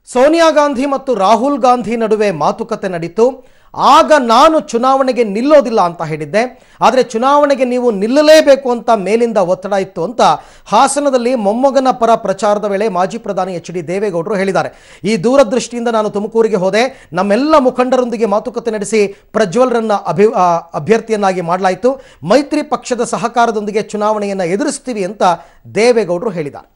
ಸೋನಿಯಾ ಗಾಂಧಿ ಮತ್ತು ರಾಹುಲ್ ಗಾಂಧಿ ನಡುವೆ ಮಾತುಕತೆ ನಡೀತು. ಆಗ ನಾನು ಚುನಾವಣೆಗೆ ನಿಲ್ಲೋದಿಲ್ಲ ಅಂತ ಹೇಳಿದ್ದೆ, ಆದರೆ ಚುನಾವಣೆಗೆ ನೀವು ನಿಲ್ಲಲೇಬೇಕು ಅಂತ ಮೇಲಿಂದ ಒತ್ತಡ ಇತ್ತು ಅಂತ ಹಾಸನದಲ್ಲಿ ಮೊಮ್ಮಗನ ಪರ ಪ್ರಚಾರದ ವೇಳೆ ಮಾಜಿ ಪ್ರಧಾನಿ ಎಚ್ ಡಿ ದೇವೇಗೌಡರು ಹೇಳಿದ್ದಾರೆ. ಈ ದೂರದೃಷ್ಟಿಯಿಂದ ನಾನು ತುಮಕೂರಿಗೆ ಹೋದೆ, ನಮ್ಮೆಲ್ಲ ಮುಖಂಡರೊಂದಿಗೆ ಮಾತುಕತೆ ನಡೆಸಿ ಪ್ರಜ್ವಲ್ರನ್ನ ಅಭ್ಯರ್ಥಿಯನ್ನಾಗಿ ಮಾಡಲಾಯಿತು. ಮೈತ್ರಿ ಪಕ್ಷದ ಸಹಕಾರದೊಂದಿಗೆ ಚುನಾವಣೆಯನ್ನು ಎದುರಿಸ್ತೀವಿ ಅಂತ ದೇವೇಗೌಡರು ಹೇಳಿದ್ದಾರೆ.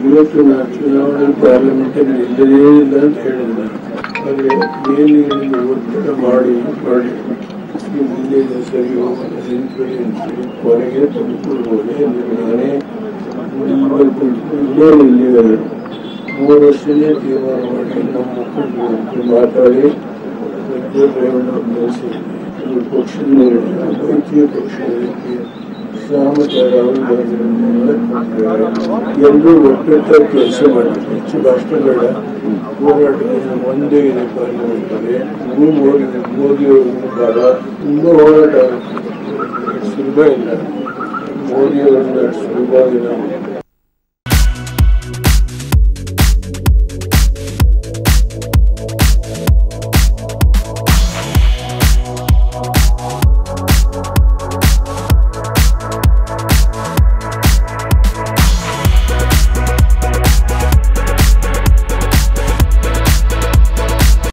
ಇವತ್ತು ನಾನು ಚುನಾವಣೆ ಪಾರ್ಲಿಮೆಂಟಲ್ಲಿ ಇಲ್ಲದೇ ಇಲ್ಲ ಅಂತ ಹೇಳಿದ್ರು. ಆದರೆ ಮೇಲಿನಿಂದ ಒತ್ತಡ ಮಾಡಿ ಮುಂದೆ ಸರಿ ಹೋಗಿ ಹೊರಗೆ ತುಮಕೂರು ಹೋದೆ. ನಾನೇ ಇಲ್ಲಿದ್ದಾರೆ 3 ವರ್ಷನೇ ತೀರ್ಮಾನ ಮಾಡಿ ನಮ್ಮ ಮುಖಂಡರು ಮಾತಾಡಿ ಬೆಳೆಸಿ ಪಕ್ಷದ ಮೈತ್ರಿಯ ಪಕ್ಷಕ್ಕೆ ಎಲ್ಲರೂ ಒಟ್ಟಾಗಿ ಕೆಲಸ ಮಾಡಬೇಕು. ಹೆಚ್ಚು ಭಾಷಣ ಬೇಡ, ಹೋರಾಟವನ್ನು ಒಂದೇ ಇದೆ ಪಾರ್ಲಿಮೆಂಟಲ್ಲಿ. ಮೋದಿಯವರನ್ನು ಬಹಳ ತುಂಬ ಹೋರಾಟ ಸುಲಭ ಇಲ್ಲ. ಮೋದಿಯವರನ್ನ ಸುಲಭವಾಗಿ ನಾವು